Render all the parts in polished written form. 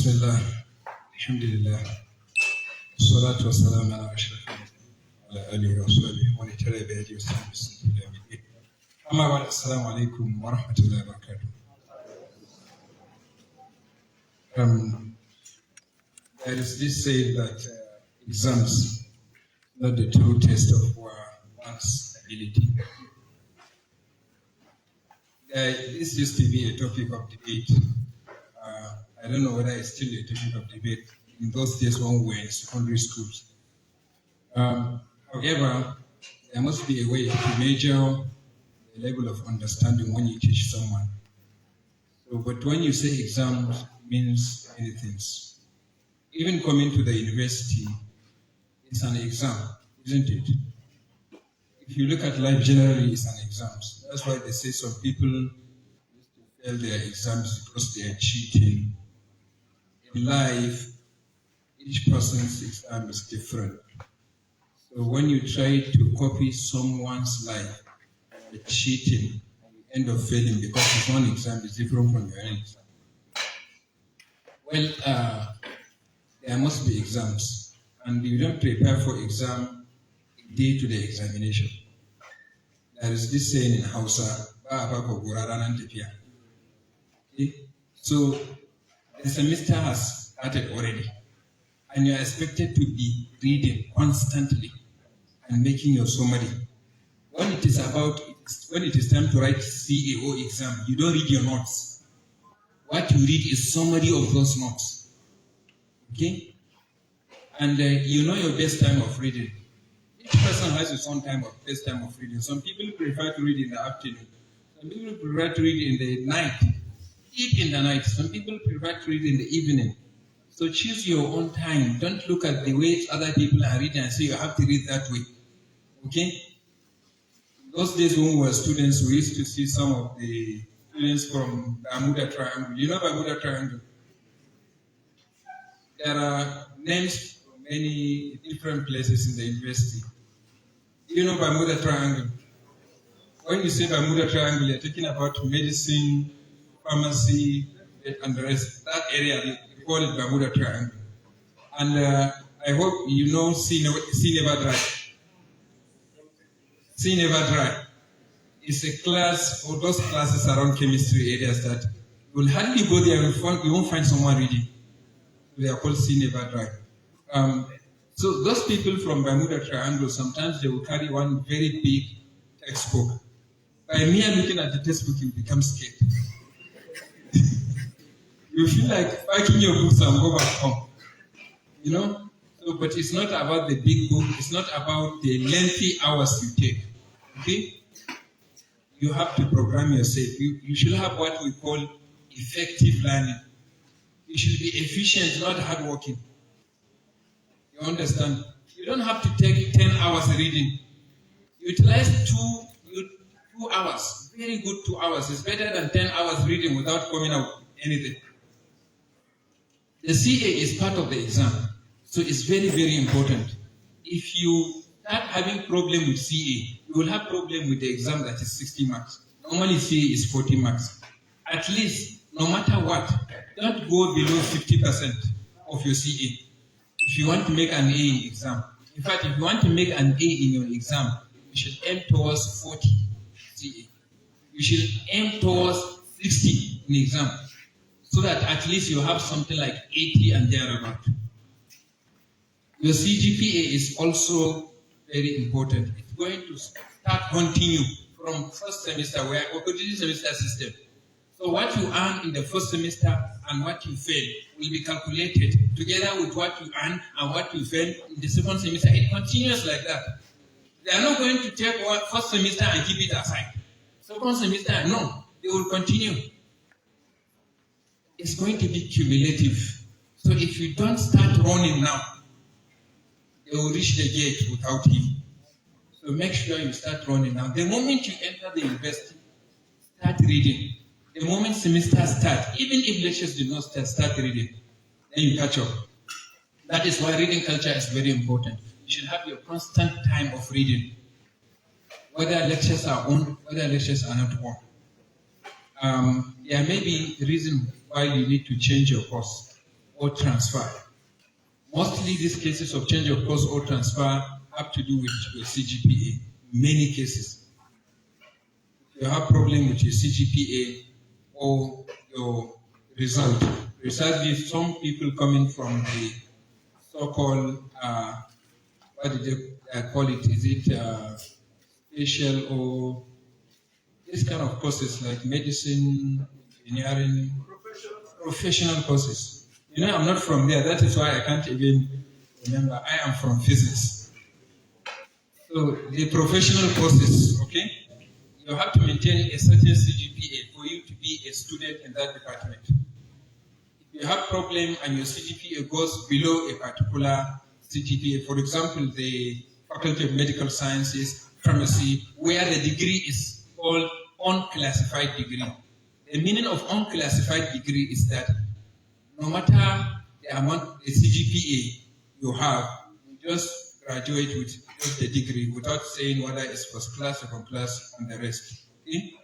Bismillah, Alhamdulillah, Salatu wassalam ala ashrafil ala alihi wa sahbihi wa nitara bi hadi wa sahbihi. Amma wa assalamu alaikum wa rahmatullahi wa barakatuh. There is this saying that exams not the true test of one's ability. This used to be a topic of debate. I don't know whether it's still a topic of debate in those days when we were in secondary schools. However, there must be a way to measure the level of understanding when you teach someone. But when you say exams, it means many things. Even coming to the university, it's an exam, isn't it? If you look at life generally, it's an exam. That's why they say some people used to fail their exams because they are cheating. In life, each person's exam is different. So when you try to copy someone's life, you're cheating, and you end up failing because his one exam is different from your own exam. Well, there must be exams, and you don't prepare for exam a day to the examination. There is this saying in Hausa, okay? So the semester has started already, and you are expected to be reading constantly and making your summary. When it is time to write CAO exam, you don't read your notes. What you read is summary of those notes. Okay? And you know your best time of reading. Each person has his own best time of reading. Some people prefer to read in the afternoon. Some people prefer to read in the night. Eat in the night. Some people prefer to read in the evening. So choose your own time. Don't look at the way other people are reading and say you have to read that way. Okay? Those days when we were students, we used to see some of the students from Bermuda Triangle. You know Bermuda Triangle? There are names from many different places in the university. You know Bermuda Triangle? When you say Bermuda Triangle, you're talking about medicine, pharmacy, and the rest. That area, they call it Bermuda Triangle. And I hope you know See Never Dry. See Never Dry. It's a class, or those classes around chemistry areas that you will hardly go there, you won't find someone reading. They are called See Never Dry. So those people from Bermuda Triangle, sometimes they will carry one very big textbook. By mere looking at the textbook, you become scared. You feel like packing your books and go back home. You know? So, but it's not about the big book. It's not about the lengthy hours you take. Okay? You have to program yourself. You should have what we call effective learning. You should be efficient, not hardworking. You understand? You don't have to take 10 hours reading. Utilize 2 hours. Very good 2 hours. It's better than 10 hours reading without coming out anything. The CA is part of the exam. So it's very, very important. If you start having problem with CA, you will have problem with the exam that is 60 marks. Normally CA is 40 marks. At least, no matter what, don't go below 50% of your CA. If you want to make an A in exam. In fact, if you want to make an A in your exam, you should aim towards 40 CA. You should aim towards 60 in exam. So that at least you have something like 80 and thereabout. Your CGPA is also very important. It's going to start haunting you from first semester, where opportunity semester system. So what you earn in the first semester and what you fail will be calculated together with what you earn and what you fail in the second semester. It continues like that. They are not going to take one first semester and keep it aside. Second semester, no. They will continue. It's going to be cumulative. So if you don't start running now, they will reach the gate without you. So make sure you start running now. The moment you enter the university, start reading. The moment semester starts, even if lectures do not start reading, then you catch up. That is why reading culture is very important. You should have your constant time of reading. Whether lectures are on, whether lectures are not on. There may be a reason why you need to change your course. or transfer. Mostly these cases of change of course or transfer have to do with your CGPA. Many cases. If you have problem with your CGPA or your result, precisely some people coming from the so-called, what did they call it? Is it special or this kind of courses like medicine, engineering, professional courses. You know, I'm not from there. That is why I can't even remember. I am from physics. So the professional courses, okay, you have to maintain a certain CGPA for you to be a student in that department. If you have problem and your CGPA goes below a particular CGPA, for example, the Faculty of Medical Sciences, Pharmacy, where the degree is called unclassified degree. The meaning of unclassified degree is that no matter the amount, the CGPA you have, you just graduate with just the degree without saying whether it's first class, second class, and the rest. Okay?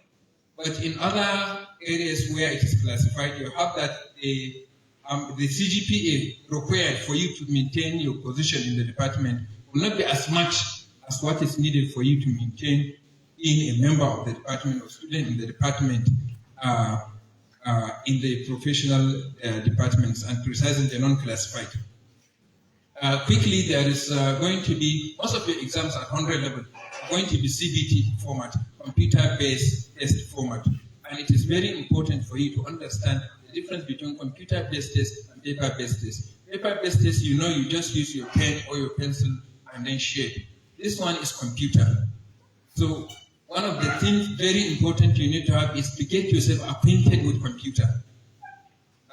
But in other areas where it is classified, you have that the CGPA required for you to maintain your position in the department will not be as much as what is needed for you to maintain being a member of the department or student in the department in the professional departments and precisely the non-classified. Quickly, there is going to be, most of your exams at 100 level are going to be CBT format, computer-based test format. And it is very important for you to understand the difference between computer-based test and paper-based test. Paper-based test, you know, you just use your pen or your pencil and then shape. This one is computer. So one of the things very important you need to have is to get yourself acquainted with computer.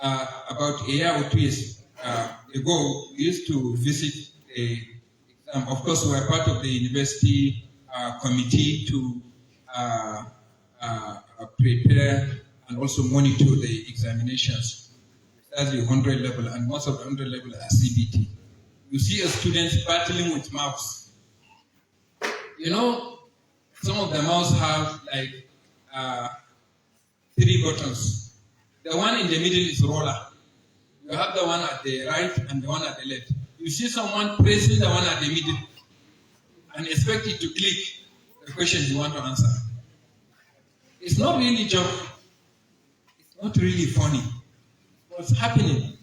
About a year or 2 years ago, we used to visit a exam. Of course, we were part of the university committee to prepare and also monitor the examinations. That's the 100 level, and most of the 100 level are CBT. You see a student battling with mouse. You know, some of the mouse have like 3 buttons. The one in the middle is roller. You have the one at the right and the one at the left. You see someone pressing the one at the middle and expect it to click the question you want to answer. It's not really joke. It's not really funny. What's happening?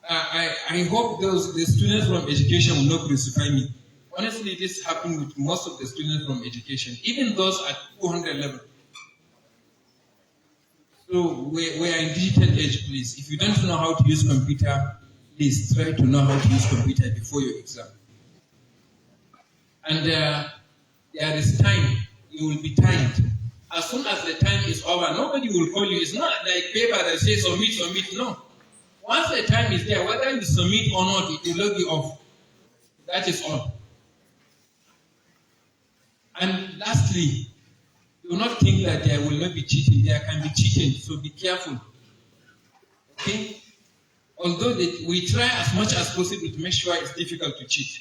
I hope the students from education will not crucify me. Honestly, this happened with most of the students from education, even those at 200 level. So we are in digital age, please. If you don't know how to use computer, please try to know how to use computer before your exam. And there is time. You will be timed. As soon as the time is over, nobody will call you. It's not like paper that says submit, no. Once the time is there, whether you submit or not, it will log you off. That is all. And lastly, do not think that there will not be cheating. There can be cheating, so be careful. Okay? Although we try as much as possible to make sure it's difficult to cheat.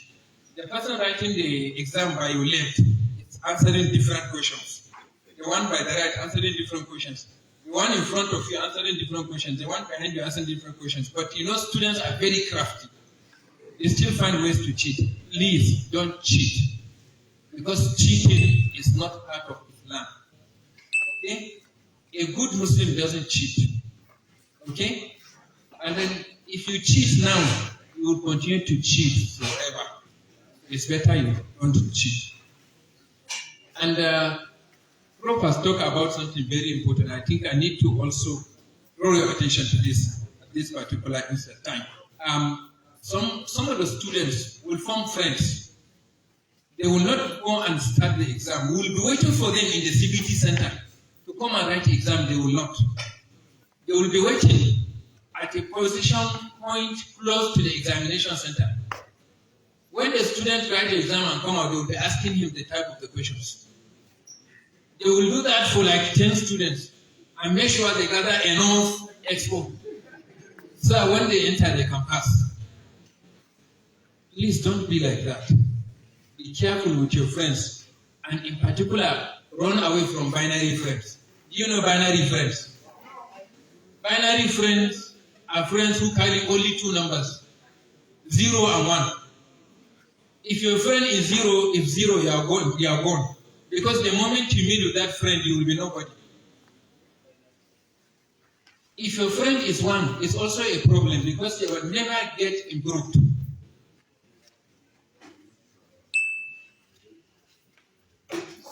The person writing the exam by your left is answering different questions. The one by the right answering different questions. The one in front of you answering different questions. The one behind you answering different questions. But you know, students are very crafty. They still find ways to cheat. Please don't cheat. Because cheating is not part of Islam. Okay? A good Muslim doesn't cheat. Okay? And then if you cheat now, you will continue to cheat forever. It's better you don't cheat. And Prof has talked about something very important. I think I need to also draw your attention to this at this particular time. Some of the students will form friends. They will not go and start the exam. We will be waiting for them in the CBT center to come and write the exam. They will not. They will be waiting at a position point close to the examination center. When the students write the exam and come out, they will be asking him the type of the questions. They will do that for like 10 students and make sure they gather enough expo. So that when they enter, they can pass. Please don't be like that. Be careful with your friends. And in particular, run away from binary friends. Do you know binary friends? Binary friends are friends who carry only two numbers, 0 and 1. If your friend is 0, if 0, you are gone. Because the moment you meet with that friend, you will be nobody. If your friend is 1, it's also a problem because you will never get improved.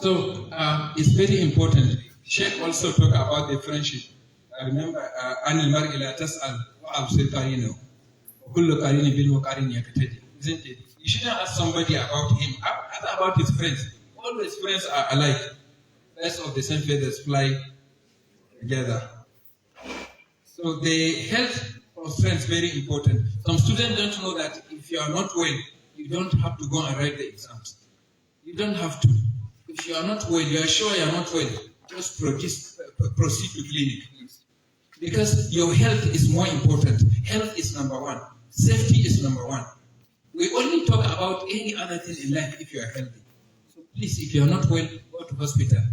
So it's very important. Sheikh also talk about the friendship. I remember, Anil Mar'i la tas'al wa absir qarinahu. Kullu qarini bil muqarin yaqtadi. Isn't it? You shouldn't ask somebody about him. Ask about his friends. All his friends are alike. Birds of the same feathers fly together. So the health of friends is very important. Some students don't know that if you are not well, you don't have to go and write the exams. You don't have to. If you are not well, you are sure you are not well, just proceed to clinic, please. Because your health is more important. Health is number 1. Safety is number 1. We only talk about any other thing in life if you are healthy. So please, if you are not well, go to hospital.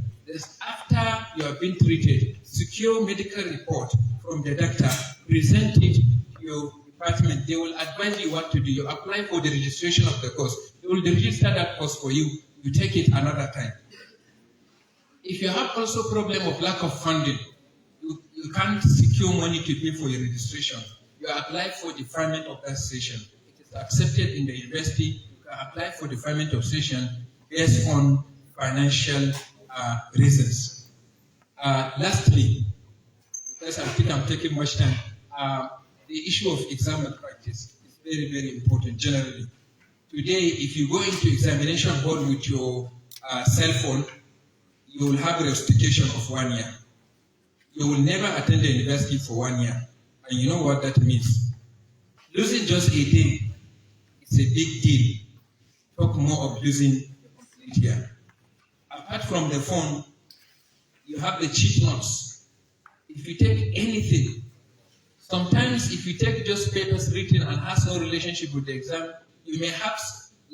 After you have been treated, secure medical report from the doctor, present it to your department. They will advise you what to do. You apply for the registration of the course. They will register that course for you. You take it another time. If you have also problem of lack of funding, you can't secure money to pay for your registration. You apply for deferment of that session. It is accepted in the university. You can apply for deferment of session based on financial reasons. Lastly, because I think I'm taking much time, the issue of exam malpractice is very, very important generally. Today, if you go into examination hall with your cell phone, you will have a restriction of 1 year. You will never attend the university for 1 year. And you know what that means. Losing just a day is a big deal. Talk more of losing a complete year. Apart from the phone, you have the cheat notes. If you take anything, sometimes if you take just papers written and has no relationship with the exam, you may have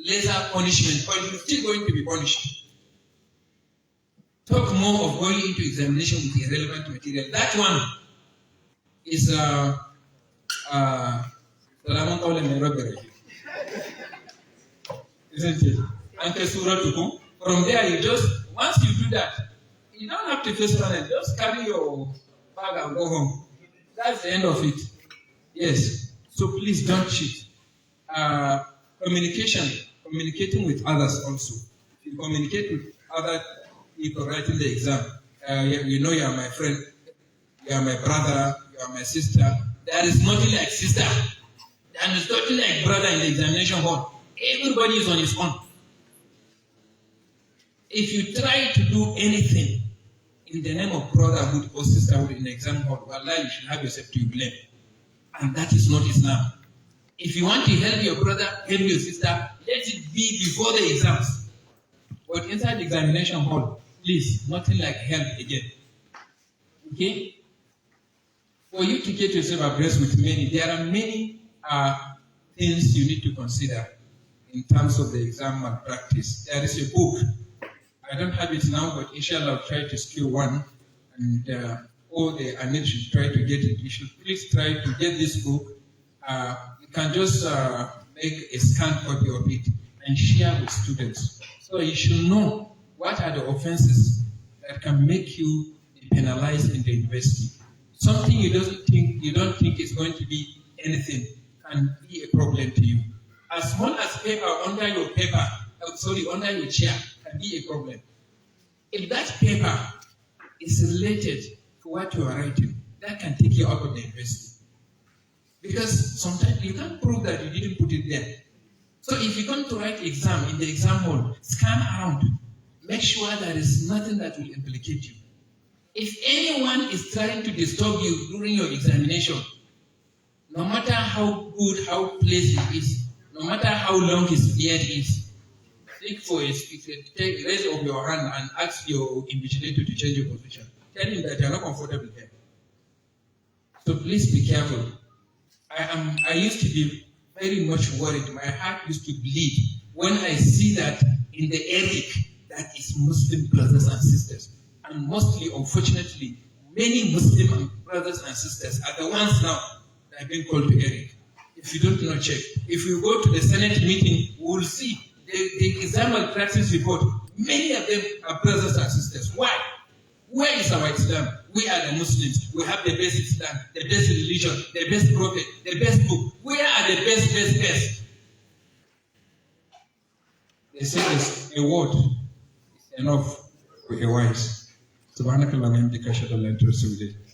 lesser punishment, but you're still going to be punished. Talk more of going into examination with irrelevant material. That one is isn't it? From there, you just, once you do that, you don't have to face panel, just carry your bag and go home. That's the end of it. Yes. So please don't cheat. Communicating with others also. If you communicate with other people writing the exam, you know you are my friend, you are my brother, you are my sister. There is nothing like sister. There is nothing like brother in the examination hall. Everybody is on his own. If you try to do anything in the name of brotherhood or sisterhood in the exam hall, wallahi, you should have yourself to blame. And that is not Islam. If you want to help your brother, help your sister, let it be before the exams. But inside the examination hall, please, nothing like help again. Okay? For you to get yourself abreast with many, there are many things you need to consider in terms of the exam malpractice. There is a book. I don't have it now, but inshallah I'll try to secure one. And all the Amir should try to get it. You should please try to get this book. You can just make a scanned copy of it and share with students. So you should know what are the offenses that can make you be penalized in the university. Something you don't think is going to be anything can be a problem to you. As small as paper under your under your chair can be a problem. If that paper is related to what you are writing, that can take you out of the university. Because sometimes you can't prove that you didn't put it there. So if you come to write exam in the exam hall, scan around. Make sure there is nothing that will implicate you. If anyone is trying to disturb you during your examination, no matter how good, how pleasant it is, no matter how long his beard is, take for a raise of your hand and ask your invigilator to change your position. Tell him that you are not comfortable there. So please be careful. I used to be very much worried. My heart used to bleed when I see that in the Arabic, that is Muslim brothers and sisters. And mostly, unfortunately, many Muslim brothers and sisters are the ones now They are being called to Eric. If you don't know, check. If you go to the Senate meeting, we will see the Islamic practice report. Many of them are brothers and sisters. Why? Where is our Islam? We are the Muslims. We have the best Islam, the best religion, the best prophet, the best book. Where are the best? They say this, a word is enough for a wise. Subhanakallah wa bihamdika ashhadu an la ilaha illa anta astaghfiruka wa atubu ilayk.